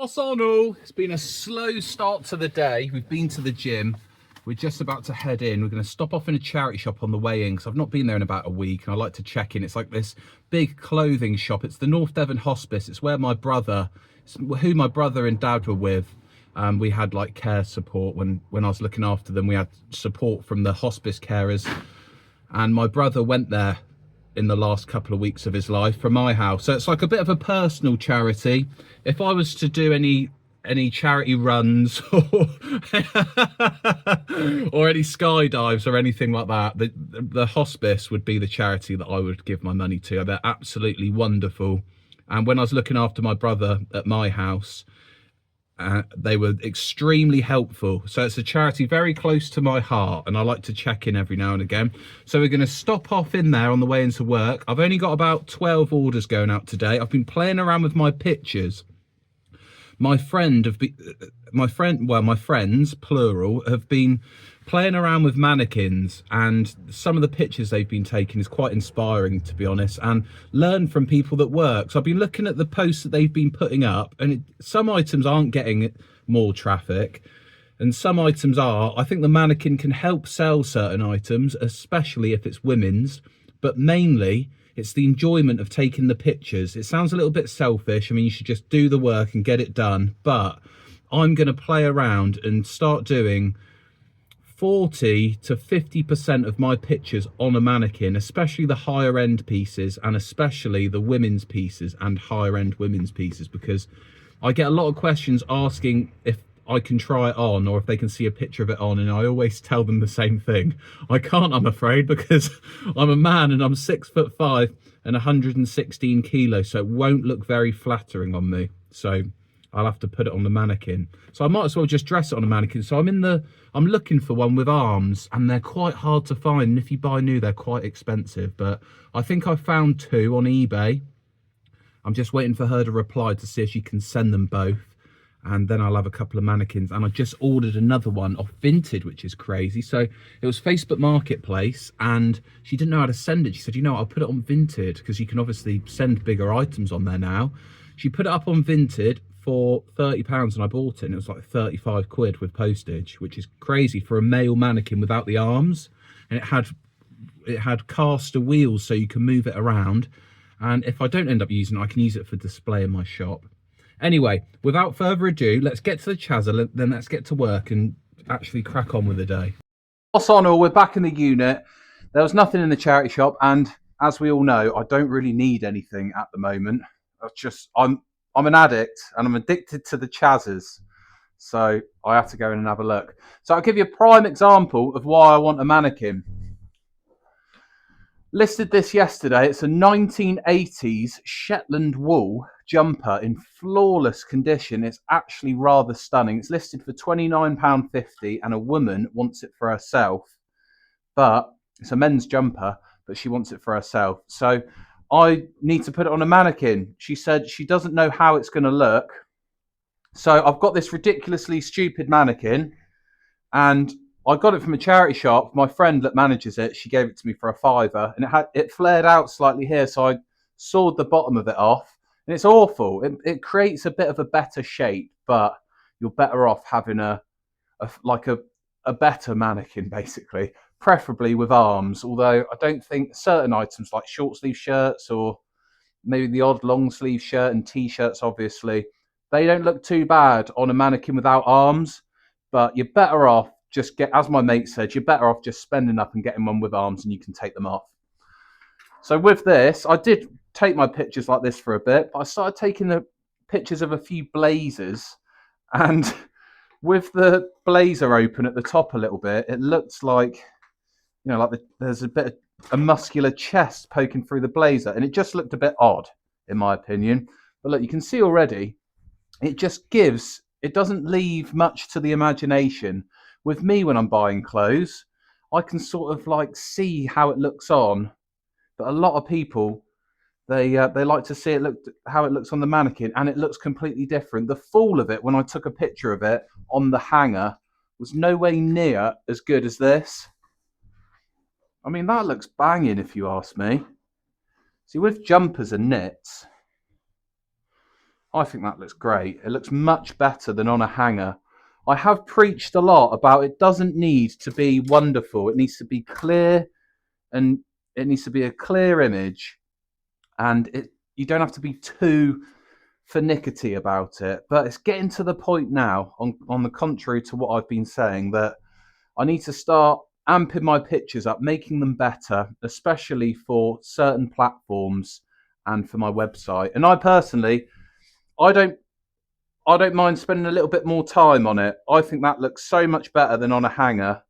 What's on all? It's been a slow start to the day. We've been to the gym. We're just about to head in. We're going to stop off in a charity shop on the way in because I've not been there in about a week and I like to check in. It's like this big clothing shop. It's the North Devon Hospice. It's where who my brother and dad were with. We had like care support when I was looking after them. We had support from the hospice carers, and my brother went there in the last couple of weeks of his life from my house. So it's like a bit of a personal charity. If I was to do any charity runs or, or any skydives or anything like that, the hospice would be the charity that I would give my money to. They're absolutely wonderful. And when I was looking after my brother at my house, they were extremely helpful. So it's a charity very close to my heart, and I like to check in every now and again. So we're going to stop off in there on the way into work. I've only got about 12 orders going out today. I've been playing around with my pictures. My friends, plural, have been playing around with mannequins, and some of the pictures they've been taking is quite inspiring, to be honest, and learn from people that work. So I've been looking at the posts that they've been putting up, and some items aren't getting more traffic and some items are. I think the mannequin can help sell certain items, especially if it's women's, but mainly it's the enjoyment of taking the pictures. It sounds a little bit selfish. I mean, you should just do the work and get it done. But I'm going to play around and start doing 40 to 50% of my pictures on a mannequin, especially the higher end pieces and especially the women's pieces and higher end women's pieces, because I get a lot of questions asking if I can try it on or if they can see a picture of it on, and I always tell them the same thing. I can't, I'm afraid, because I'm a man and I'm 6'5" and 116 kilos, so it won't look very flattering on me. So I'll have to put it on the mannequin. So I might as well just dress it on a mannequin. So I'm looking for one with arms, and they're quite hard to find. And if you buy new, they're quite expensive. But I think I found two on eBay. I'm just waiting for her to reply to see if she can send them both. And then I'll have a couple of mannequins. And I just ordered another one off Vinted, which is crazy. So it was Facebook Marketplace, and she didn't know how to send it. She said, I'll put it on Vinted, because you can obviously send bigger items on there now. She put it up on Vinted for £30, and I bought it, and it was like 35 quid with postage, which is crazy for a male mannequin without the arms. And it had caster wheels, so you can move it around. And if I don't end up using it, I can use it for display in my shop. Anyway, without further ado, let's get to the Chazza, then let's get to work and actually crack on with the day. What's on all? We're back in the unit. There was nothing in the charity shop, and as we all know, I don't really need anything at the moment. I'm an addict, and I'm addicted to the Chazzas, so I have to go in and have a look. So I'll give you a prime example of why I want a mannequin. Listed this yesterday. It's a 1980s Shetland wool jumper in flawless condition. It's actually rather stunning. It's listed for £29.50, and a woman wants it for herself. But it's a men's jumper, but she wants it for herself. So I need to put it on a mannequin. She said she doesn't know how it's going to look. So I've got this ridiculously stupid mannequin, and I got it from a charity shop. My friend that manages it, she gave it to me for a £5, and it flared out slightly here, so I sawed the bottom of it off, and it's awful. It creates a bit of a better shape, but you're better off having a better mannequin, basically, preferably with arms. Although I don't think certain items like short sleeve shirts or maybe the odd long sleeve shirt and t-shirts, obviously, they don't look too bad on a mannequin without arms. But you're better off as my mate said, you're better off just spending up and getting one with arms, and you can take them off. So with this, I did take my pictures like this for a bit, but I started taking the pictures of a few blazers, and with the blazer open at the top a little bit, it looks like, there's a bit of a muscular chest poking through the blazer, and it just looked a bit odd, in my opinion. But look, you can see already, it doesn't leave much to the imagination. With me, when I'm buying clothes, I can sort of see how it looks on, but a lot of people, they like to see how it looks on the mannequin, and it looks completely different. The fall of it, when I took a picture of it on the hanger, was nowhere near as good as this. I mean, that looks banging, if you ask me. See, with jumpers and knits, I think that looks great. It looks much better than on a hanger. I have preached a lot about it doesn't need to be wonderful. It needs to be clear, and it needs to be a clear image, and you don't have to be too finickety about it. But it's getting to the point now, on the contrary to what I've been saying, that I need to start amping my pictures up, making them better, especially for certain platforms and for my website. And I personally, I don't I don't mind spending a little bit more time on it. I think that looks so much better than on a hanger,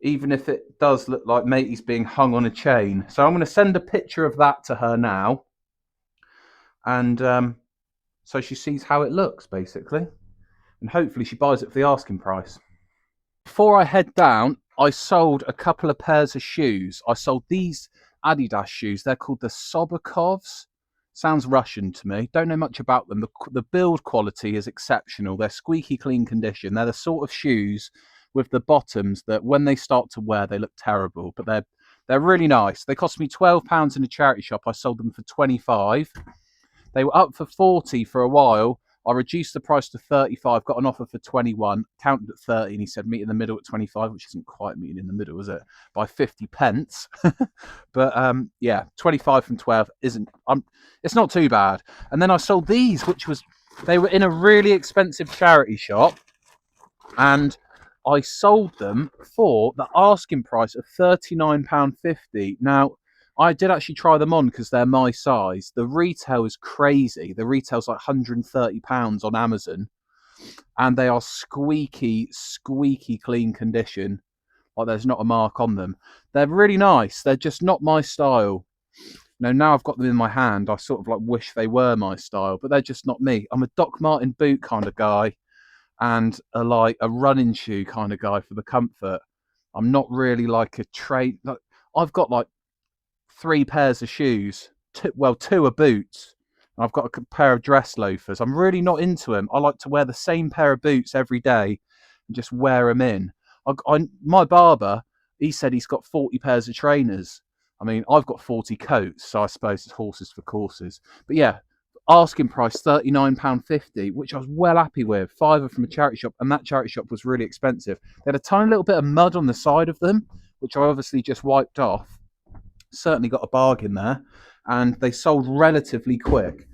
even if it does look like matey's being hung on a chain. So I'm going to send a picture of that to her now, and so she sees how it looks, basically, and hopefully she buys it for the asking price. Before I head down, I sold a couple of pairs of shoes. I sold these Adidas shoes. They're called the Sobokovs. Sounds Russian to me. Don't know much about them. The build quality is exceptional. They're squeaky clean condition. They're the sort of shoes with the bottoms that when they start to wear, they look terrible. But they're really nice. They cost me £12 in a charity shop. I sold them for 25. They were up for 40 for a while. I reduced the price to 35, got an offer for 21, counted at 30, and he said meet in the middle at 25, which isn't quite meeting in the middle, is it? By 50 pence. But yeah, 25 from 12 isn't, it's not too bad. And then I sold these, they were in a really expensive charity shop, and I sold them for the asking price of £39.50. Now, I did actually try them on because they're my size. The retail is crazy. The retail's like £130 on Amazon, and they are squeaky clean condition. Like there's not a mark on them. They're really nice. They're just not my style. Now I've got them in my hand, I sort of like wish they were my style, but they're just not me. I'm a Doc Martin boot kind of guy, and a running shoe kind of guy for the comfort. I'm not really like a trade. Like, I've got like 3 pairs of shoes. Two are boots. I've got a pair of dress loafers. I'm really not into them. I like to wear the same pair of boots every day and just wear them in. My barber, he said he's got 40 pairs of trainers. I mean, I've got 40 coats, so I suppose it's horses for courses. But yeah, asking price £39.50, which I was well happy with. £5 from a charity shop, and that charity shop was really expensive. They had a tiny little bit of mud on the side of them, which I obviously just wiped off. Certainly got a bargain there, and they sold relatively quick.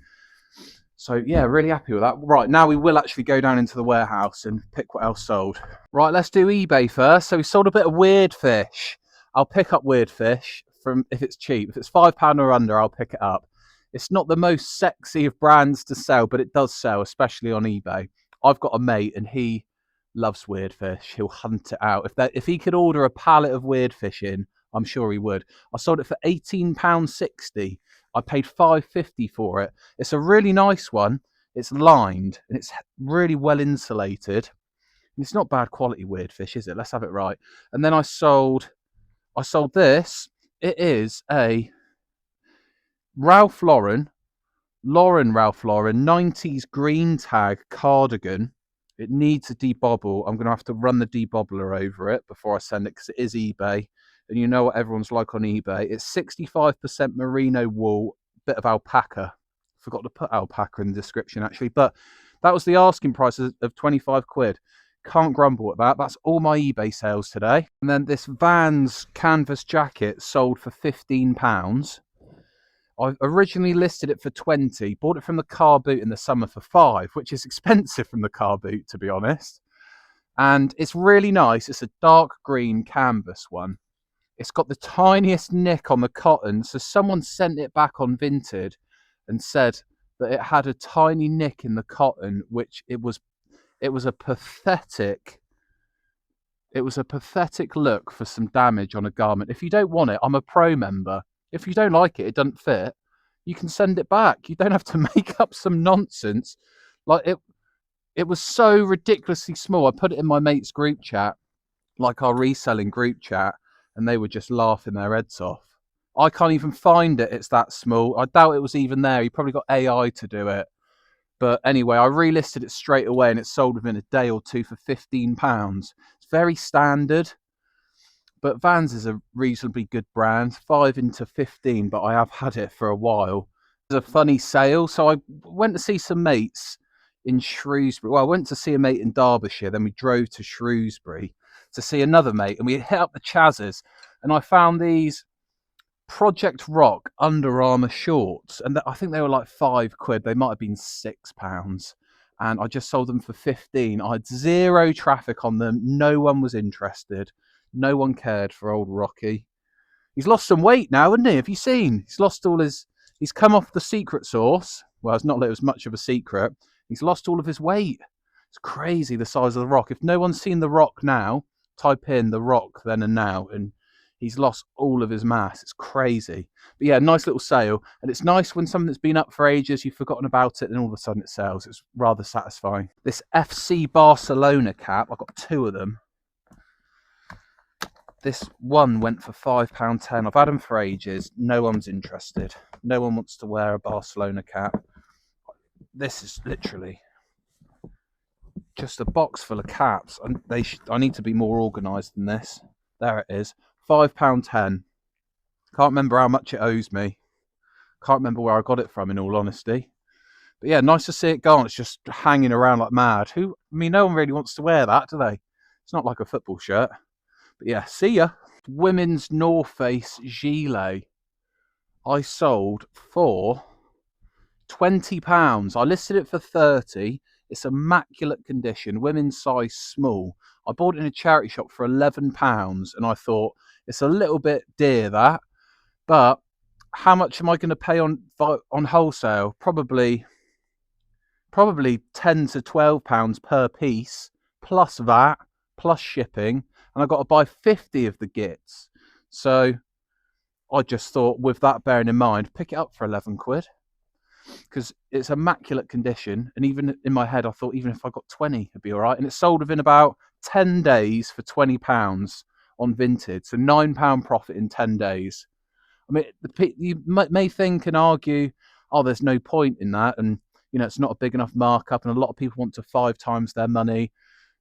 So yeah, really happy with that. Right, now we will actually go down into the warehouse and pick what else sold. Right, let's do eBay first. So we sold a bit of weird fish. I'll pick up weird fish from if it's cheap. If it's £5 or under, I'll pick it up. It's not the most sexy of brands to sell, but it does sell, especially on eBay. I've got a mate and he loves weird fish. He'll hunt it out. If he could order a pallet of weird fish in, I'm sure he would. I sold it for £18.60. I paid £5.50 for it. It's a really nice one. It's lined and it's really well insulated. It's not bad quality weird fish, is it? Let's have it right. And then I sold this. It is a Ralph Lauren 90s green tag cardigan. It needs a debobble. I'm going to have to run the debobbler over it before I send it because it is eBay. And you know what everyone's like on eBay. It's 65% merino wool, bit of alpaca. Forgot to put alpaca in the description actually, but that was the asking price of 25 quid. Can't grumble at that. That's all my eBay sales today. And then this Vans canvas jacket sold for £15. I originally listed it for 20, bought it from the car boot in the summer for 5, which is expensive from the car boot, to be honest. And it's really nice. It's a dark green canvas one. It's got the tiniest nick on the cotton. So someone sent it back on Vinted and said that it had a tiny nick in the cotton, which it was a pathetic look for some damage on a garment. If you don't want it, I'm a pro member. If you don't like it, it doesn't fit, you can send it back. You don't have to make up some nonsense. Like it was so ridiculously small. I put it in my mate's group chat, like our reselling group chat, and they were just laughing their heads off. I can't even find it. It's that small. I doubt it was even there. He probably got AI to do it. But anyway, I relisted it straight away and it sold within a day or two for £15. It's very standard. But Vans is a reasonably good brand, 5 into 15, but I have had it for a while. A funny sale. So I went to see some mates in Shrewsbury. Well, I went to see a mate in Derbyshire, then we drove to Shrewsbury to see another mate, and we hit up the Chaz's, and I found these Project Rock Under Armour shorts, and I think they were like £5. They might have been £6, and I just sold them for 15. I had zero traffic on them. No one was interested. No one cared for old Rocky. He's lost some weight now, hasn't he? Have you seen? He's lost all his. He's come off the secret sauce. Well, it's not that it was much of a secret. He's lost all of his weight. It's crazy the size of the Rock. If no one's seen the Rock now, type in the Rock then and now, and he's lost all of his mass. It's crazy. But yeah, nice little sale. And it's nice when something that's been up for ages, you've forgotten about it, and all of a sudden it sells. It's rather satisfying. This FC Barcelona cap, I've got 2 of them. This one went for £5.10. I've had them for ages. No one's interested. No one wants to wear a Barcelona cap. This is literally just a box full of caps. And I need to be more organised than this. There it is. £5.10. Can't remember how much it owes me. Can't remember where I got it from, in all honesty. But yeah, nice to see it gone. It's just hanging around like mad. No one really wants to wear that, do they? It's not like a football shirt. But yeah, see ya. Women's North Face gilet I sold for £20. I listed it for 30. It's immaculate condition, women's size small. I bought it in a charity shop for £11, and I thought it's a little bit dear, that. But how much am I going to pay on wholesale? Probably £10 to £12 per piece, plus VAT, plus shipping. And I got to buy 50 of the gits. So I just thought, with that bearing in mind, pick it up for £11, because it's immaculate condition. And even in my head, I thought, even if I got 20, it'd be all right. And it sold within about 10 days for £20 on Vinted. So £9 profit in 10 days. I mean, you may think and argue, oh, there's no point in that. And, it's not a big enough markup. And a lot of people want to 5 times their money.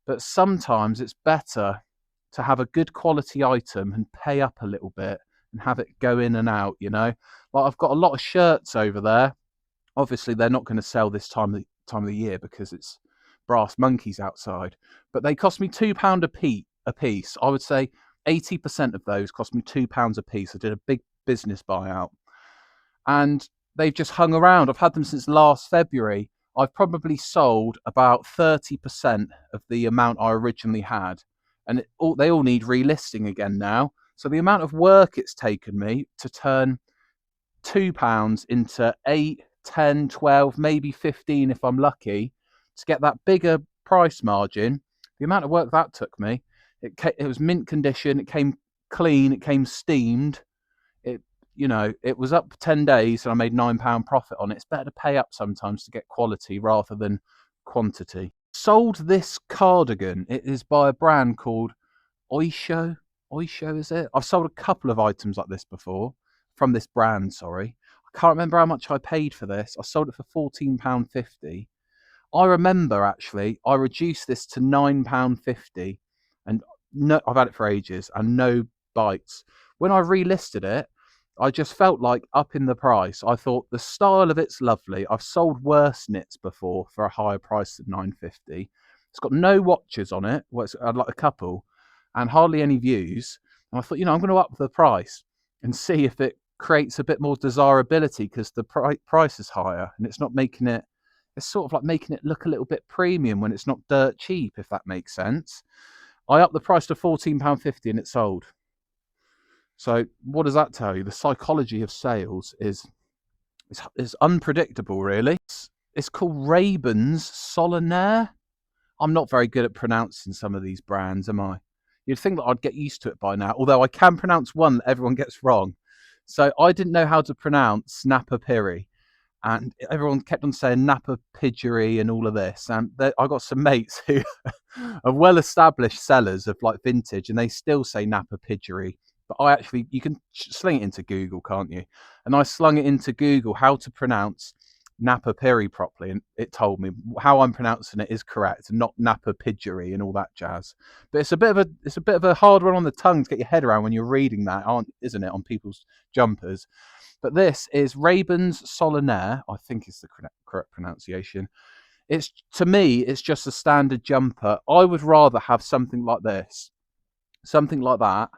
But sometimes it's better to have a good quality item and pay up a little bit and have it go in and out, Like, I've got a lot of shirts over there. Obviously, they're not going to sell this time of the year because it's brass monkeys outside. But they cost me £2 a piece. I would say 80% of those cost me £2 a piece. I did a big business buyout. And they've just hung around. I've had them since last February. I've probably sold about 30% of the amount I originally had. And they all need relisting again now. So the amount of work it's taken me to turn £2 into 8, 10, 12, maybe 15 if I'm lucky, to get that bigger price margin, the amount of work that took me, it was mint condition, it came clean, it came steamed, it was up 10 days and I made £9 profit on it. It's better to pay up sometimes to get quality rather than quantity. Sold this cardigan. It is by a brand called Oisho. Oisho, is it? I've sold a couple of items like this before from this brand, sorry. I can't remember how much I paid for this. I sold it for £14.50. I remember, actually, I reduced this to £9.50, and I've had it for ages and no bites. When I relisted it, I just felt like upping the price. I thought the style of it's lovely. I've sold worse knits before for a higher price than £9.50. It's got no watches on it. Well, I'd like a couple, and hardly any views. And I thought, I'm going to up the price and see if it creates a bit more desirability, because the price is higher and it's not making it. It's sort of like making it look a little bit premium when it's not dirt cheap, if that makes sense. I upped the price to £14.50 and it sold. So what does that tell you? The psychology of sales is unpredictable, really. It's called Ray-Bans Solitaire. I'm not very good at pronouncing some of these brands, am I? You'd think that I'd get used to it by now, although I can pronounce one that everyone gets wrong. So I didn't know how to pronounce Snapper Piri, and everyone kept on saying Napa Pidgery and all of this. And I got some mates who are well-established sellers of like vintage, and they still say Napa Pidgery. But you can sling it into Google, can't you? And I slung it into Google how to pronounce Napa Piri properly, and it told me how I'm pronouncing it is correct, and not Napa Pidgery and all that jazz. But it's a bit of a hard one on the tongue to get your head around when you're reading that, isn't it, on people's jumpers? But this is Ray-Bans Solitaire, I think is the correct pronunciation. It's, to me, it's just a standard jumper. I would rather have something like this, something like that,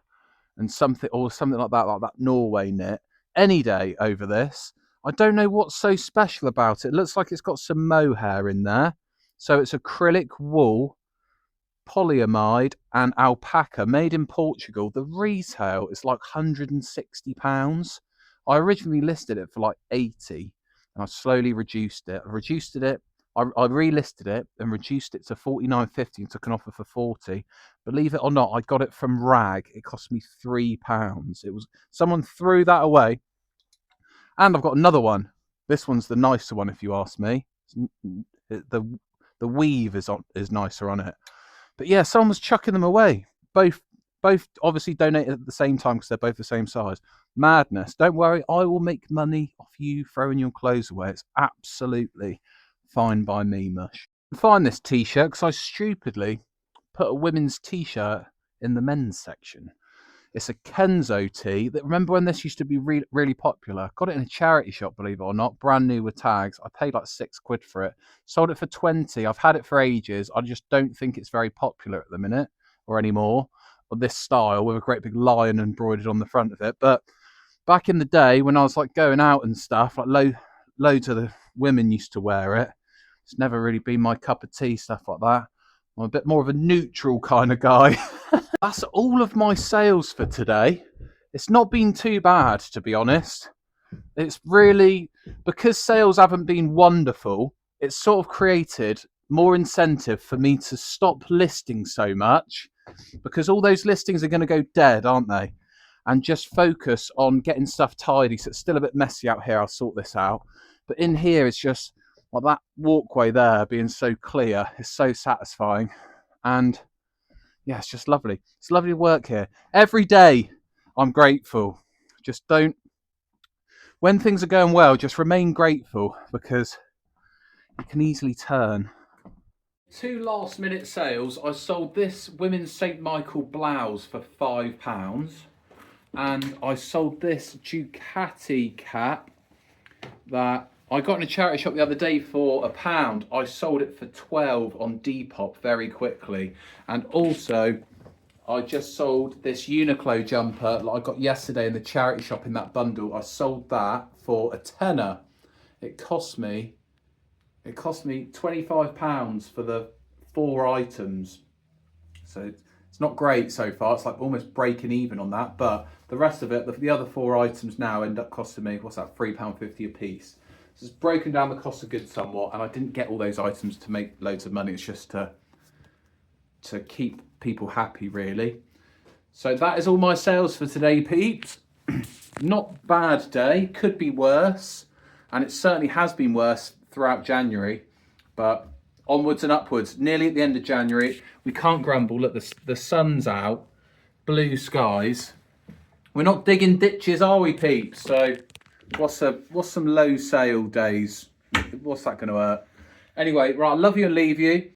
and something like that Norway knit any day over this. I don't know what's so special about it. It looks like it's got some mohair in there. So it's acrylic wool, polyamide, and alpaca made in Portugal. The retail is like £160. I originally listed it for like 80, and I slowly reduced it. I relisted it and reduced it to 49.50 and took an offer for 40. Believe it or not, I got it from Rag. It cost me £3. It was, someone threw that away. And I've got another one. This one's the nicer one, if you ask me. The weave is nicer on it. But yeah, someone was chucking them away. Both obviously donated at the same time because they're both the same size. Madness. Don't worry, I will make money off you throwing your clothes away. It's absolutely fine by me, mush. Find this t-shirt because I stupidly put a women's t-shirt in the men's section. It's a Kenzo tee. Remember when this used to be really popular? Got it in a charity shop, believe it or not. Brand new with tags. I paid like £6 for it. Sold it for 20. I've had it for ages. I just don't think it's very popular at the minute or anymore. Or this style with a great big lion embroidered on the front of it. But back in the day when I was like going out and stuff, like loads of the women used to wear it. It's never really been my cup of tea, stuff like that. I'm a bit more of a neutral kind of guy. That's all of my sales for today. It's not been too bad, to be honest. It's really, because sales haven't been wonderful, it's sort of created more incentive for me to stop listing so much, because all those listings are going to go dead, aren't they? And just focus on getting stuff tidy. So it's still a bit messy out here. I'll sort this out. But in here, it's just like that walkway there being so clear is so satisfying. And yeah, it's just lovely. It's lovely to work here. Every day I'm grateful. Just don't, when things are going well, just remain grateful because it can easily turn. 2 last minute sales. I sold this women's St. Michael blouse for £5. And I sold this Ducati cap that I got in a charity shop the other day for £1. I sold it for 12 on Depop very quickly. And also, I just sold this Uniqlo jumper that I got yesterday in the charity shop in that bundle. I sold that for £10. It cost me £25 for the 4 items. So it's not great so far. It's like almost breaking even on that. But the rest of it, the other 4 items now end up costing me, what's that, £3.50 a piece. So it's broken down the cost of goods somewhat, and I didn't get all those items to make loads of money. It's just to keep people happy, really. So that is all my sales for today, peeps. Not bad day, could be worse, and it certainly has been worse throughout January, but onwards and upwards. Nearly at the end of January, we can't grumble. Look, the sun's out, blue skies. We're not digging ditches, are we, peeps? So what's some low sale days? What's that going to hurt? Anyway, right, I love you and leave you.